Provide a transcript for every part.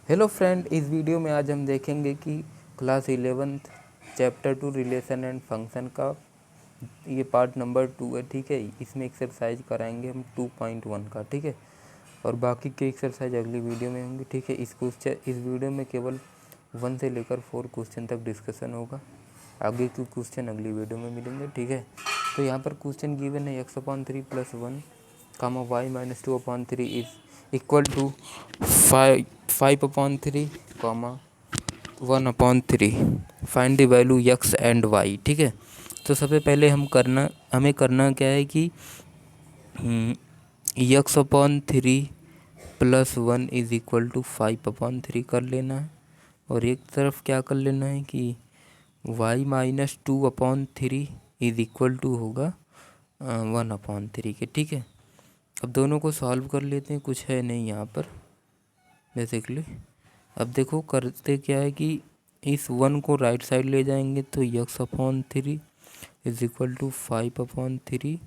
Hello friend, इस video में आज हम देखेंगे कि class 11th chapter 2 relation and function का ये पार्ट नंबर 2 है। ठीक है, इसमें एक्सरसाइज कराएंगे हम 2.1 का। ठीक है, और बाकी के एक्सरसाइज अगली वीडियो में होंगी। ठीक है, इस वीडियो में केवल 1 से लेकर 4 क्वेश्चन तक डिस्कशन होगा। आगे के क्वेश्चन अगली वीडियो में मिलेंगे। ठीक है, तो यहाँ पर क्वेश्चन गिवन है x/3 + 1 y - 2/3 is equal to 5/3 1/3। Find the value x and y। ठीक है, तो सबसे पहले हमें करना क्या है कि x/3 + 1 इज इक्वल टू 5/3 कर लेना है, और एक तरफ क्या कर लेना है कि y - 2/3 इज इक्वल टू होगा 1/3 के। ठीक है, अब दोनों को सॉल्व कर लेते हैं। कुछ है नहीं यहाँ पर बेसिकली। अब देखो करते क्या है कि इस 1 को राइट साइड ले जाएंगे तो x/3 इज इक्वल टू 5/3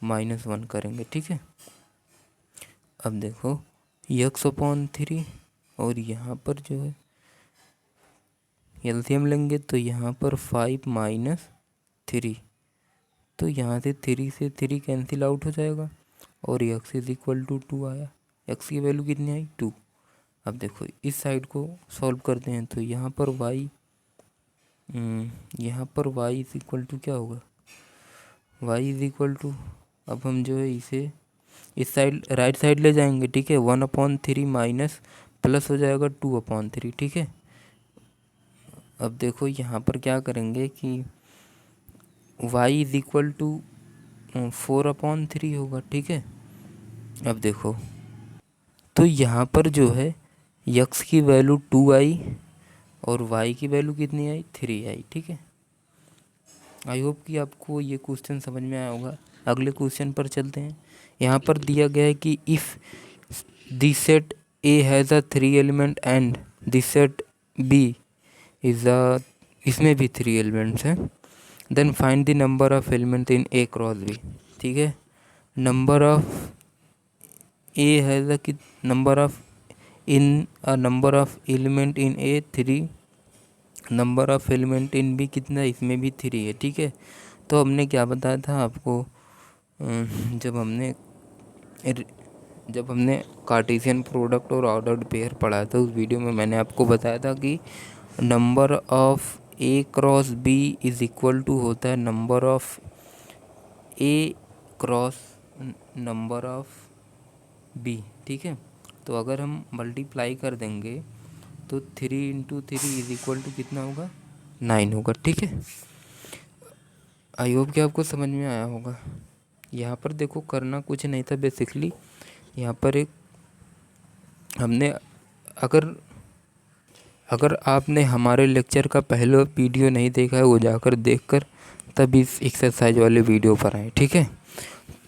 - 1 करेंगे। ठीक है, अब देखो x/3 और यहाँ पर जो है एलसीएम लेंगे तो यहाँ पर 5 - 3, तो यहाँ से 3 से 3 कैंसिल आउट हो जाएगा और x इज इक्वल टू 2 आया। x की वैल्यू कितनी आई? 2। अब देखो इस साइड को सॉल्व करते हैं तो यहाँ पर y इज इक्वल टू क्या होगा? y इज इक्वल टू, अब हम जो है इसे इस साइड राइट साइड ले जाएंगे। ठीक है, 1/3 माइनस प्लस हो जाएगा 2/3। ठीक है, अब देखो यहाँ पर क्या करेंगे कि y इज इक्वल टू 4/3 होगा। ठीक है, अब देखो तो यहाँ पर जो है x की वैल्यू 2 आई और y की वैल्यू कितनी आई? 3 आई। ठीक है, आई होप कि आपको ये क्वेश्चन समझ में आया होगा। अगले क्वेश्चन पर चलते हैं। यहाँ पर दिया गया है कि if this set A has a 3 element and this set B is a, इसमें भी 3 एलिमेंट्स हैं, then find the number of element in A cross B. ठीक है, number of A has a number of number of element in A 3, number of element in B कितना? इसमें भी 3 है। ठीक है, तो हमने क्या बताया था आपको जब हमने कार्टेशियन प्रोडक्ट और ऑर्डर्ड पेयर पढ़ा था उस वीडियो में मैंने आपको बताया था कि number of A cross B is equal to होता है number of A cross number of B. ठीक है, तो अगर हम मल्टीप्लाई कर देंगे तो 3 × 3 इज इक्वल टू कितना होगा? 9 होगा। ठीक है, आई होप कि आपको समझ में आया होगा। यहाँ पर देखो करना कुछ नहीं था बेसिकली। यहाँ पर एक हमने अगर आपने हमारे लेक्चर का पहला वीडियो नहीं देखा है वो जाकर देखकर तब इस एक्सरसाइज वाले वीडियो पर आए। ठीक है,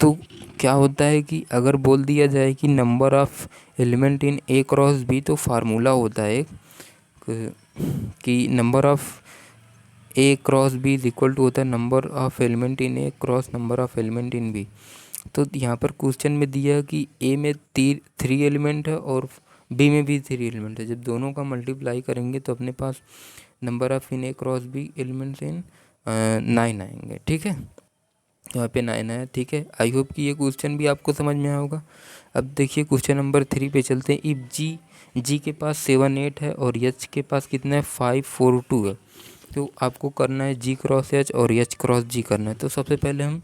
तो क्या होता है कि अगर बोल दिया जाए कि number of element in A cross B, तो फार्मूला होता है कि number of A cross B is equal to होता है number of element in A cross number of element in B. तो यहाँ पर क्वेश्चन में दिया है कि ए में 3 एलिमेंट है और बी में भी 3 एलिमेंट है। जब दोनों का मल्टीप्लाई करेंगे तो अपने पास number of in A cross B elements इन 9 आएंगे। ठीक है, यहाँ पे 9 आया। ठीक है, आई होप कि ये क्वेश्चन भी आपको समझ में आया होगा। अब देखिए क्वेश्चन नंबर 3 पे चलते हैं। इफ़ जी के पास 7 8 है और एच के पास कितना है? 5 4 2 है, तो आपको करना है जी क्रॉस एच और एच क्रॉस जी करना है। तो सबसे पहले हम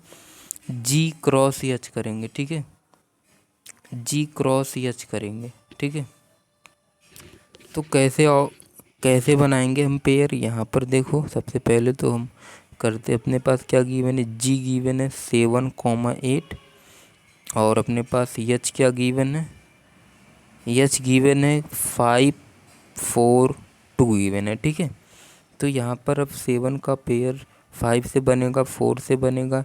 जी क्रॉस एच करेंगे। ठीक है, जी क्रॉस एच करेंगे। ठीक है, तो कैसे बनाएंगे हम पेयर? यहाँ पर देखो सबसे पहले तो हम करते, अपने पास क्या गिवन है? जी गिवन है 7, 8 और अपने पास एच क्या गिवन है? एच गिवन है 5 4 2 गिवन है। ठीक है, तो यहाँ पर अब 7 का पेयर 5 से बनेगा, 4 से बनेगा,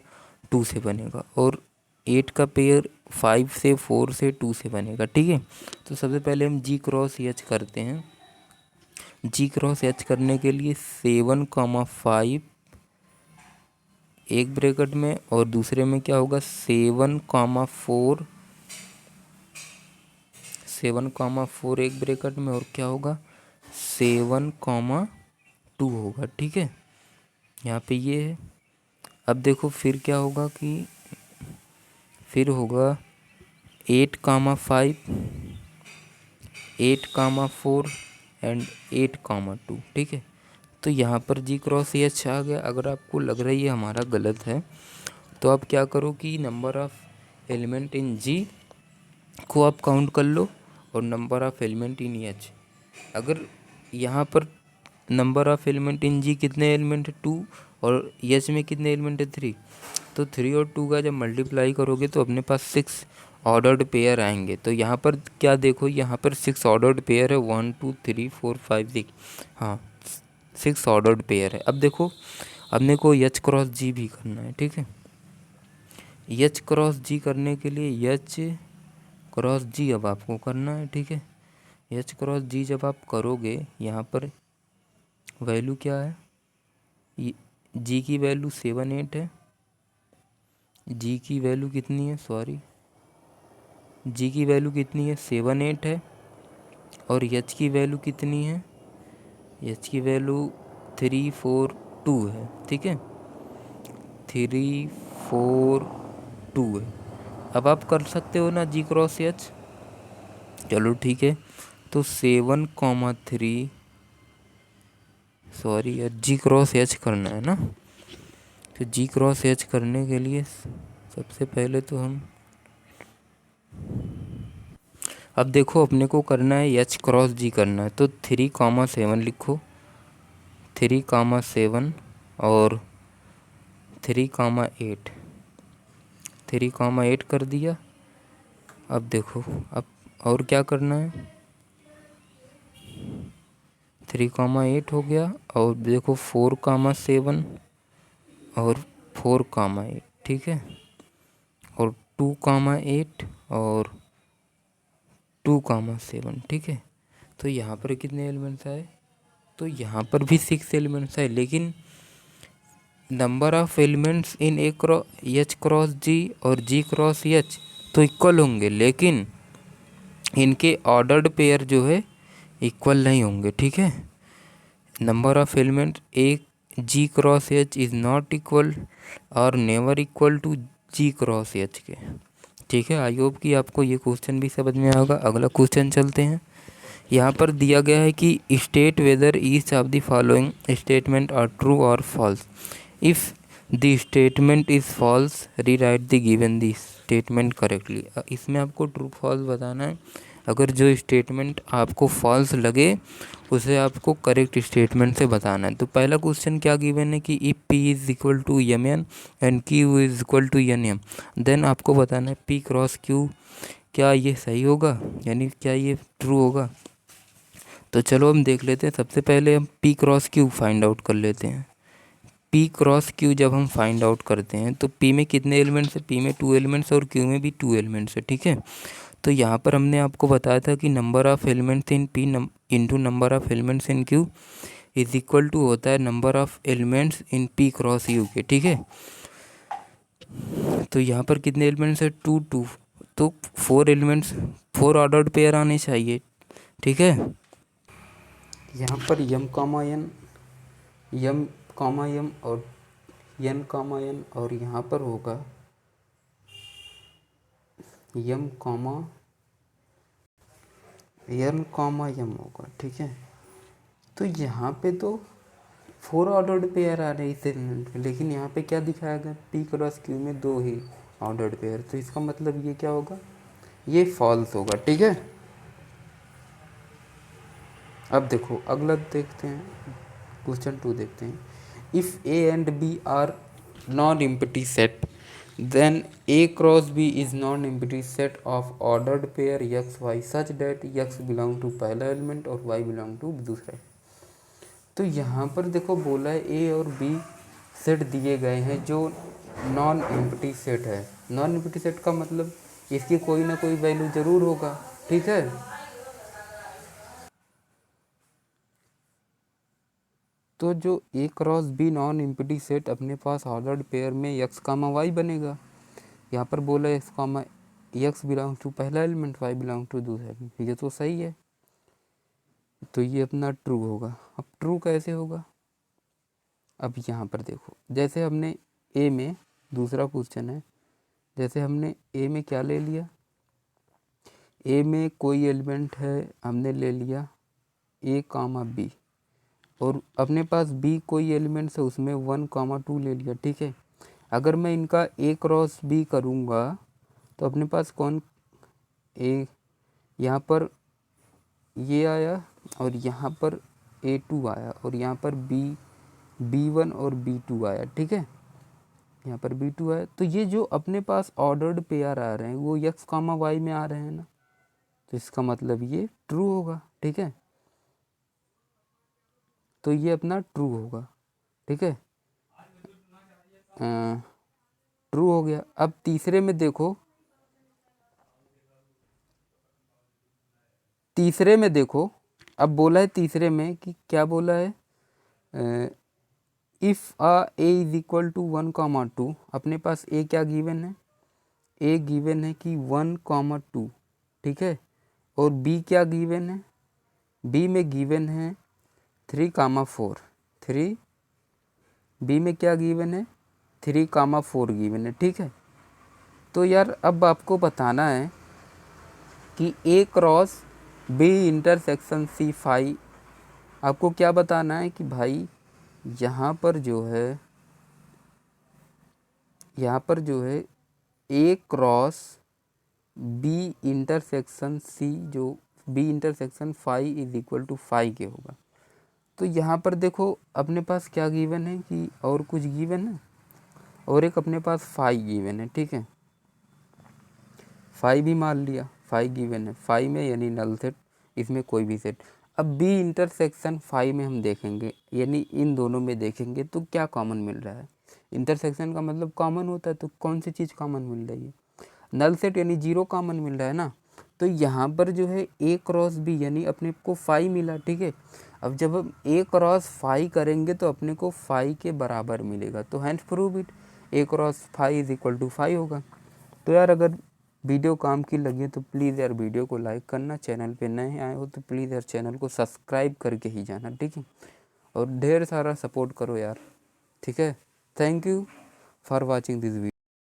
2 से बनेगा, और 8 का पेयर 5 से 4 से 2 से बनेगा। ठीक है, तो सबसे पहले हम जी क्रॉस एच करते हैं। जी क्रॉस एच करने के लिए 7, 5 एक ब्रैकेट में और दूसरे में क्या होगा? 7, 7,4 एक ब्रैकेट में और क्या होगा 7,2 होगा। ठीक है, यहाँ पे ये है। अब देखो फिर क्या होगा कि फिर होगा 8,5, 8,4 एंड 8,2। ठीक है, तो यहाँ पर जी क्रॉस एच आ गया। अगर आपको लग रहा है ये हमारा गलत है तो आप क्या करो कि नंबर ऑफ एलिमेंट इन जी को आप काउंट कर लो और number of element in H. अगर यहाँ पर नंबर ऑफ एलिमेंट इन जी कितने एलिमेंट है 2 और एच में कितने एलिमेंट है 3, तो 3 और 2 का जब मल्टीप्लाई करोगे तो अपने पास 6 ऑर्डर्ड पेयर आएंगे। तो यहाँ पर क्या देखो, यहाँ पर 6 ऑर्डर्ड पेयर है, 1 2 3 4 5 6, हाँ 6 ऑर्डर्ड पेयर है। अब देखो अपने को एच क्रॉस जी भी करना है। ठीक है, एच क्रॉस जी करने के लिए एच क्रॉस जी अब आपको करना है। ठीक है, एच क्रॉस जी जब आप करोगे यहाँ पर वैल्यू क्या है, जी की वैल्यू 7 8 है, जी की वैल्यू कितनी है, सॉरी जी की वैल्यू कितनी है 7 8 है, और एच की वैल्यू कितनी है, एच की वैल्यू 3 4 2 है। ठीक है, 3 4 2 है। अब आप कर सकते हो ना जी क्रॉस एच, चलो ठीक है। तो 7,3, सॉरी यार जी क्रॉस एच करना है ना। तो जी क्रॉस एच करने के लिए सबसे पहले तो हम अब देखो अपने को करना है एच क्रॉस जी करना है, तो 3,7 लिखो, 3,7 और 3,8, 3,8 कर दिया। अब देखो अब और क्या करना है, 3,8 हो गया, और देखो 4,7 और 4,8। ठीक है, और 2,8 और 2,7। ठीक है, तो यहाँ पर कितने एलिमेंट्स आए, तो यहाँ पर भी 6 एलिमेंट्स आए, लेकिन number of elements in H cross G और जी क्रॉस एच तो इक्वल होंगे, लेकिन इनके ऑर्डर्ड पेयर जो है इक्वल नहीं होंगे। ठीक है, नंबर ऑफ एलिमेंट एक G cross H is not equal और never equal to G cross H के। ठीक है, आई होप कि आपको ये क्वेश्चन भी समझ में आएगा। अगला क्वेश्चन चलते हैं। यहाँ पर दिया गया है कि state whether each of the following statement are true और false. If the statement is false rewrite the given the statement correctly. इसमें आपको ट्रू फॉल्स बताना है। अगर जो स्टेटमेंट आपको फॉल्स लगे उसे आपको करेक्ट स्टेटमेंट से बताना है। तो पहला क्वेश्चन क्या गिवन है कि if P is equal to M N and Q is equal to N M, then आपको बताना है पी क्रॉस क्यू क्या ये सही होगा, यानी क्या ये ट्रू होगा। तो चलो हम देख लेते हैं। सबसे पहले हम P cross Q find out कर लेते हैं। पी क्रॉस क्यू जब हम फाइंड आउट करते हैं तो पी में कितने एलिमेंट्स है, पी में 2 एलिमेंट्स और क्यू में भी 2 एलिमेंट्स है। ठीक है, तो यहाँ पर हमने आपको बताया था कि number of elements in P into number of elements in Q is equal to होता है number of elements in P cross यू के। ठीक है, तो यहाँ पर कितने एलिमेंट्स है 2 2, तो 4 एलिमेंट्स 4 ऑर्डर्ड पेयर आने चाहिए। ठीक है, यहाँ पर यम कामा एन, यम कामा यम और एन कामा एन, और यहाँ पर होगा यम कामा एन कामा यम होगा। ठीक है, तो यहाँ पे तो 4 ऑर्डर्ड पेयर आ रहे हैं इस एलिमेंट में, लेकिन यहाँ पे क्या दिखाया गया पी क्रॉस क्यू में 2 ही ऑर्डर्ड पेयर, तो इसका मतलब ये क्या होगा, ये फॉल्स होगा। ठीक है, अब देखो अगला देखते हैं, क्वेश्चन 2 देखते हैं। If A and B are non empty set then A cross B is non empty set of ordered pair X Y such that X belong to पहला एलिमेंट और वाई बिलोंग टू दूसरा। तो यहाँ पर देखो बोला है ए और बी सेट दिए गए हैं जो नॉन एम्प्टी सेट है। नॉन एम्प्टी सेट का मतलब इसकी कोई ना कोई वैल्यू ज़रूर होगा। ठीक है, तो जो A cross B non empty set अपने पास ऑर्डर्ड पेयर में एक्स कामा वाई बनेगा। यहाँ पर बोला X comma x belongs to पहला एलिमेंट, y बिलोंग टू दूसरा एलिमेंट, ये तो सही है। तो ये अपना ट्रू होगा। अब ट्रू कैसे होगा, अब यहाँ पर देखो, जैसे हमने ए में, दूसरा क्वेश्चन है, जैसे हमने ए में क्या ले लिया, ए में कोई एलिमेंट है, हमने ले लिया ए कामा बी, और अपने पास बी कोई एलिमेंट्स है, उसमें 1,2 ले लिया, ठीक है। अगर मैं इनका ए क्रॉस बी करूँगा तो अपने पास कौन, ए यहाँ पर ये आया, और यहाँ पर A2 आया, और यहाँ पर B1 और B2 आया, ठीक है। यहाँ पर B2 आया, तो ये जो अपने पास ऑर्डर्ड पेयर आ रहे हैं वो x कामा वाई में आ रहे हैं ना, तो इसका मतलब ये ट्रू होगा, ठीक है। तो ये अपना ट्रू होगा, ठीक है, ट्रू हो गया। अब तीसरे में देखो, तीसरे में देखो, अब बोला है तीसरे में कि क्या बोला है, if A is equal to 1,2, अपने पास ए क्या गिवन है, ए गिवन है कि 1,2, ठीक है, और बी क्या गिवन है, बी में गिवन है 3,4, 3, बी में क्या गिवन है 3,4 गिवन है, ठीक है। तो यार अब आपको बताना है कि A cross B intersection C phi, आपको क्या बताना है कि भाई यहाँ पर जो है, यहाँ पर जो है A cross B intersection C, जो B intersection phi is equal to phi के होगा। तो यहाँ पर देखो अपने पास क्या गिवन है कि और कुछ गिवन है, और एक अपने पास फाई गिवन है, ठीक है, फाई भी मान लिया, फाई गिवन है, फाई में यानी नल सेट, इसमें कोई भी सेट। अब बी इंटरसेक्शन फाई में हम देखेंगे, यानी इन दोनों में देखेंगे तो क्या कॉमन मिल रहा है। इंटरसेक्शन का मतलब कॉमन होता है, तो कौन सी चीज़ कॉमन मिल रही है, नल सेट यानी जीरो कॉमन मिल रहा है ना। तो यहाँ पर जो है ए क्रॉस बी यानी अपने को फाई मिला, ठीक है। अब जब हम ए क्रॉस फाई करेंगे तो अपने को फाई के बराबर मिलेगा, तो hence prove it, A cross phi is equal to phi होगा। तो यार अगर वीडियो काम की लगी तो प्लीज़ यार वीडियो को लाइक करना, चैनल पे नए आए हो तो प्लीज़ यार चैनल को सब्सक्राइब करके ही जाना, ठीक है, और ढेर सारा सपोर्ट करो यार, ठीक है। Thank you for watching this video.